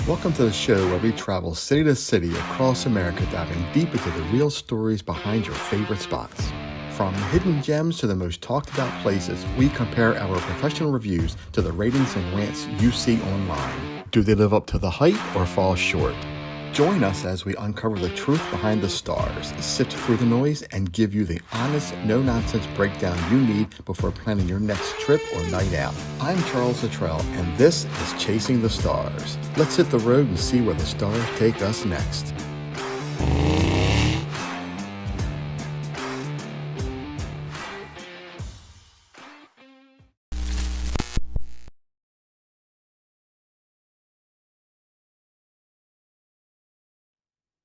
Welcome to the show where we travel city to city across America, diving deep into the real stories behind your favorite spots. From hidden gems to the most talked about places, we compare our professional reviews to the ratings and rants you see online. Do they live up to the hype or fall short? Join us as we uncover the truth behind the stars, sift through the noise, and give you the honest, no-nonsense breakdown you need before planning your next trip or night out. I'm Charles Luttrell, and this is Chasing the Stars. Let's hit the road and see where the stars take us next.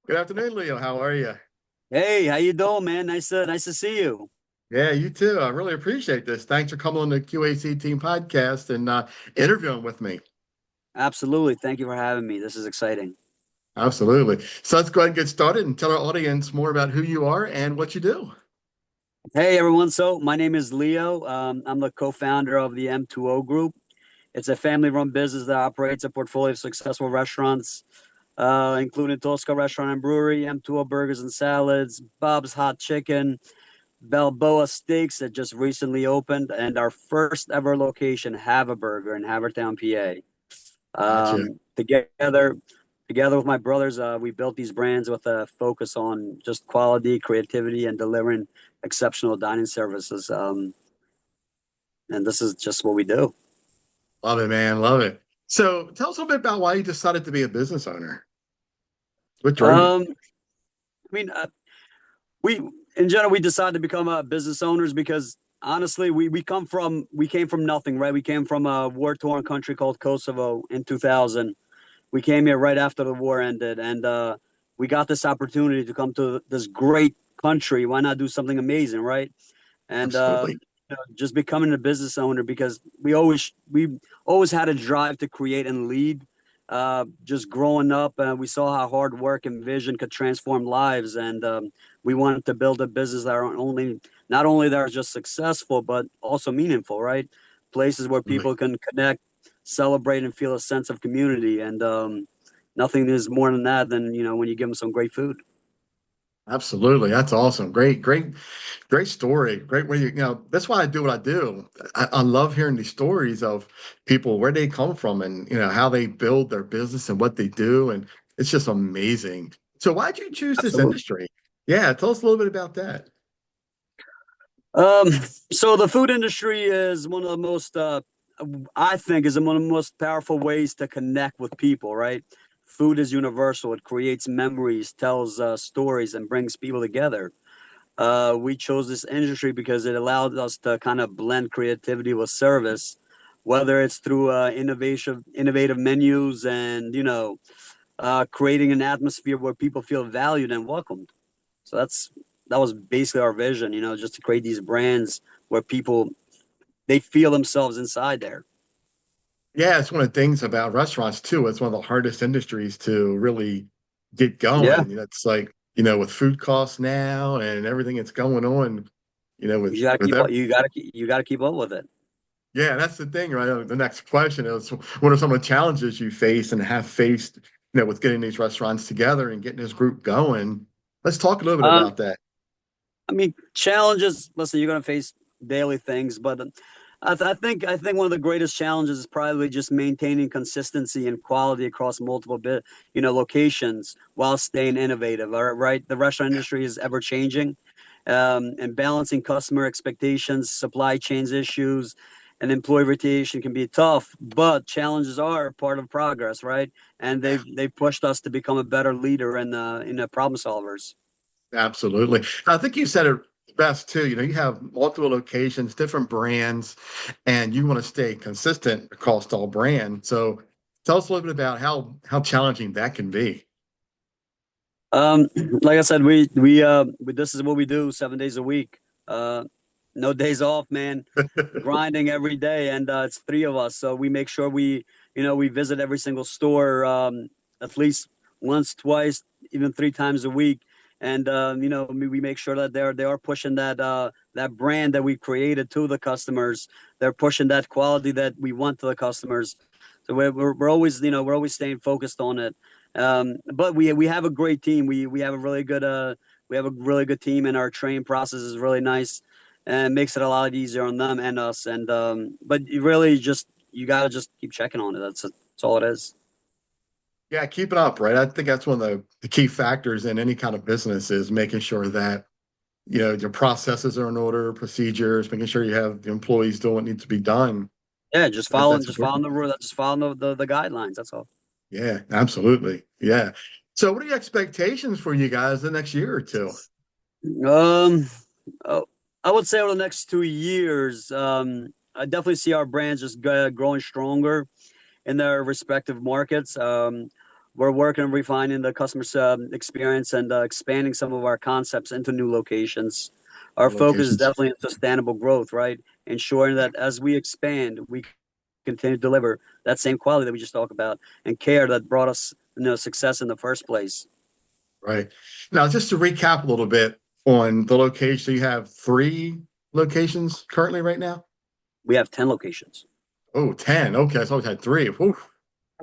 Good afternoon, Leo. How are you? Hey, how you doing, man? Nice to see you. Yeah, you too. I really appreciate this. Thanks for coming on the Q.A.C. team podcast and interviewing with me. Absolutely. Thank you for having me. This is exciting. Absolutely. So let's go ahead and get started and tell our audience more about who you are and what you do. Hey, everyone. So my name is Leo. I'm the co-founder of the M2O Group. It's a family-run business that operates a portfolio of successful restaurants, including Tosca Restaurant and Brewery, M2O Burgers and Salads, Bob's Hot Chicken, Balboa Steaks that just recently opened, and our first ever location, Have a Burger in Havertown, PA. Gotcha. Together with my brothers, we built these brands with a focus on just quality, creativity, and delivering exceptional dining services. And this is just what we do. Love it, man. Love it. So tell us a little bit about why you decided to be a business owner. What drove you? I mean, we in general we decided to become business owners because honestly, we came from nothing, right? We came from a war-torn country called Kosovo in 2000. We came here right after the war ended, and we got this opportunity to come to this great country. Why not do something amazing, right? And Absolutely. just becoming a business owner because we always had a drive to create and lead. Just growing up, we saw how hard work and vision could transform lives, and we wanted to build a business that are not only that are just successful, but also meaningful, right? Places where people can connect, celebrate, and feel a sense of community. And nothing is more than that than when you give them some great food. Absolutely. That's awesome. Great, great, great story. Great way that's why I do what I do. I love hearing these stories of people, where they come from and, how they build their business and what they do. And it's just amazing. So why'd you choose this Absolutely. industry? Yeah, tell us a little bit about that. Um, so the food industry is one of the most, I think, is one of the most powerful ways to connect with people. Right? Food is universal. It creates memories, tells stories, and brings people together. We chose this industry because it allowed us to kind of blend creativity with service, whether it's through innovative menus and creating an atmosphere where people feel valued and welcomed. So that was basically our vision, just to create these brands where people they feel themselves inside there. Yeah, it's one of the things about restaurants too. It's one of the hardest industries to really get Yeah, going. It's like, with food costs now and everything that's going on, you gotta with keep up. You gotta keep up with it. yeah, that's the thing, right? The next question is, what are some of the challenges you face and have faced, with getting these restaurants together and getting this group going? Let's talk a little bit Um, about that. I mean, challenges. Listen, you're gonna face daily things, but I think one of the greatest challenges is probably just maintaining consistency and quality across multiple locations while staying innovative. All right, the restaurant industry is ever changing, and balancing customer expectations, supply chains issues, and employee rotation can be tough. But challenges are part of progress, right? And they've pushed us to become a better leader and problem solvers. Absolutely. I think you said it best too. You have multiple locations, different brands, and you want to stay consistent across all brands. So tell us a little bit about how challenging that can be. Um, like I said, we this is what we do 7 days a week. Uh, no days off, man. Grinding every day, and it's three of us, so we make sure we visit every single store at least once, twice, even three times a week, and we make sure that they are pushing that brand that we created to the customers. They're pushing that quality that we want to the customers. So we're always, we're always staying focused on it. But we have a great team. We have a really good team, and our training process is really nice, and it makes it a lot easier on them and us. And but you really just you gotta just keep checking on it. That's all it is. Yeah, keep it up, right? I think that's one of the key factors in any kind of business is making sure that, your processes are in order, procedures, making sure you have the employees doing what needs to be done. Yeah, That's just following important. the rule, just following the guidelines. That's all. Yeah, absolutely. Yeah. So what are your expectations for you guys the next year or two? Um, oh, I would say over the next 2 years, I definitely see our brands just growing stronger in their respective markets. We're working on refining the customer experience and expanding some of our concepts into new locations. Our More focus is locations. definitely on sustainable growth, right? Ensuring that as we expand, we continue to deliver that same quality that we just talked about and care that brought us, success in the first place. Right. Now, just to recap a little bit on the location, you have three locations currently right now? We have 10 locations. Oh, 10. Okay, I always had three. Whew.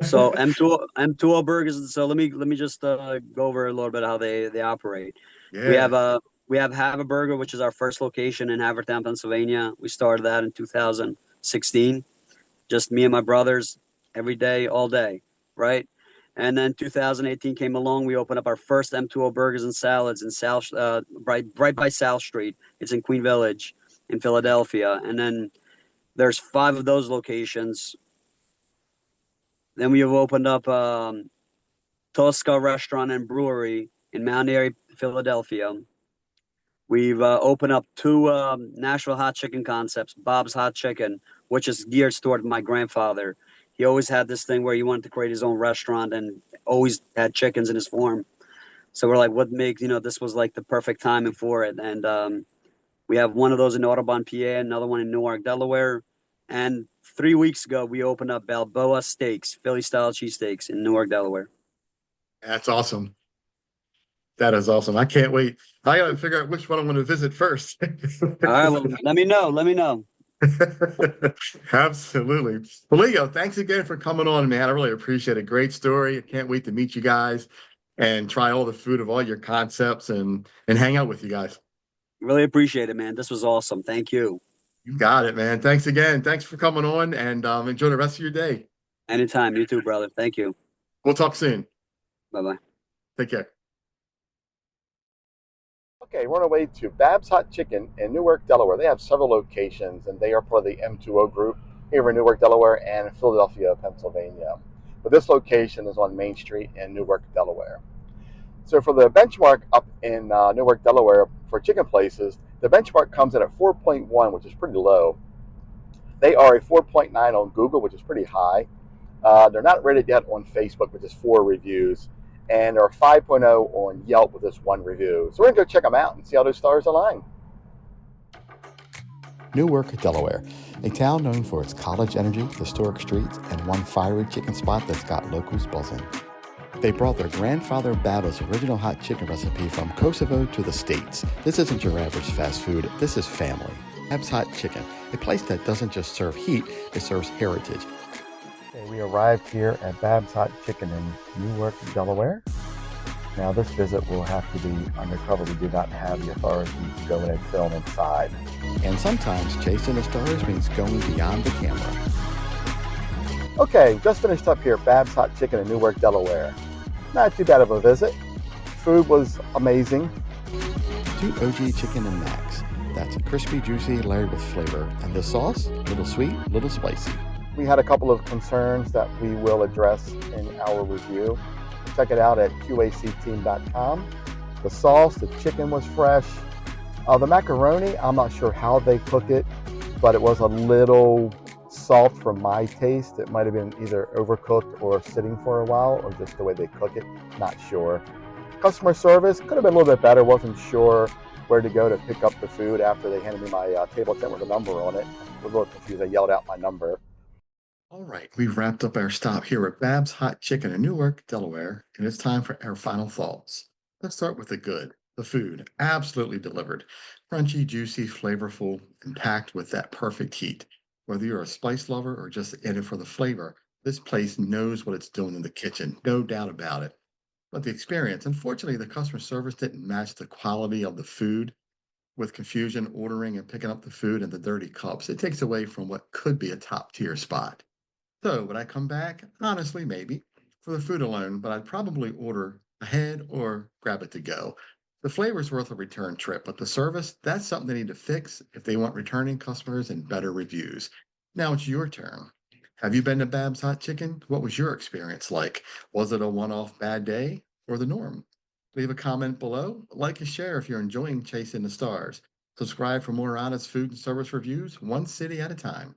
So M2O Burgers. So let me just go over a little bit how they operate. We Yeah. have we have a Burger, which is our first location in Havertown, Pennsylvania. We started that in 2016. Just me and my brothers, every day, all day, right? And then 2018 came along. We opened up our first M2O Burgers and Salads in South, right by South Street. It's in Queen Village, in Philadelphia. And then there's five of those locations. Then we have opened up Tosca Restaurant and Brewery in Mount Airy, Philadelphia. We've opened up two Nashville hot chicken concepts, Bob's Hot Chicken, which is geared toward my grandfather. He always had this thing where he wanted to create his own restaurant and always had chickens in his form. So we're like, what makes, this was like the perfect timing for it. And we have one of those in Audubon, PA, another one in Newark, Delaware. And 3 weeks ago, we opened up Balboa Steaks, Philly style cheesesteaks in Newark, Delaware. That's awesome. That is awesome. I can't wait. I gotta figure out which one I'm going to visit first. All right, well, let me know. Let me know. Absolutely. Well, Leo, thanks again for coming on, man. I really appreciate it. Great story. I can't wait to meet you guys and try all the food of all your concepts and hang out with you guys. Really appreciate it, man. This was awesome. Thank you. You got it, man. Thanks again. Thanks for coming on and enjoy the rest of your day. Anytime. You too, brother. Thank you. We'll talk soon. Bye bye. Take care. Okay, we're on our way to Bab's Hot Chicken in Newark, Delaware. They have several locations, and they are part of the M2O group here in Newark, Delaware, and Philadelphia, Pennsylvania. But this location is on Main Street in Newark, Delaware. So for the benchmark up in Newark, Delaware for chicken places, the benchmark comes in at 4.1, which is pretty low. They are a 4.9 on Google, which is pretty high. They're not rated yet on Facebook, which is 4 reviews. And they're 5.0 on Yelp with this 1 review. So we're going to go check them out and see how those stars align. Newark, Delaware, a town known for its college energy, historic streets, and one fiery chicken spot that's got locals buzzing. They brought their grandfather Baba's original hot chicken recipe from Kosovo to the States. This isn't your average fast food, this is family. Bab's Hot Chicken, a place that doesn't just serve heat, it serves heritage. Okay, we arrived here at Bab's Hot Chicken in Newark, Delaware. Now this visit will have to be undercover. We do not have the authority to go in and film inside. And sometimes chasing the stars means going beyond the camera. Okay, just finished up here at Bab's Hot Chicken in Newark, Delaware. Not too bad of a visit. Food was amazing. 2 OG chicken and macs. That's crispy, juicy, layered with flavor. And the sauce, little sweet, little spicy. We had a couple of concerns that we will address in our review. Check it out at QACteam.com. The sauce, the chicken was fresh. The macaroni, I'm not sure how they cook it, but it was a little soft for my taste. It might have been either overcooked or sitting for a while, or just the way they cook it, not sure. Customer service could have been a little bit better. Wasn't sure where to go to pick up the food after they handed me my table tent with a number on it. I was a little confused. I yelled out my number. All right, we've wrapped up our stop here at Bab's Hot Chicken in Newark, Delaware, and it's time for our final thoughts. Let's start with the good. The food, absolutely delivered. Crunchy, juicy, flavorful, and packed with that perfect heat. Whether you're a spice lover or just in it for the flavor, This place knows what it's doing in the kitchen, no doubt about it. But the experience, unfortunately, the customer service didn't match the quality of the food. With confusion ordering and picking up the food in the dirty cups, it takes away from what could be a top tier spot. So, would I come back? Honestly, maybe for the food alone, but I'd probably order ahead or grab it to go. The flavor's worth a return trip, but the service, that's something they need to fix if they want returning customers and better reviews. Now it's your turn. Have you been to Bab's Hot Chicken? What was your experience like? Was it a one off bad day or the norm? Leave a comment below, like and share if you're enjoying Chasing the Stars. Subscribe for more honest food and service reviews, one city at a time.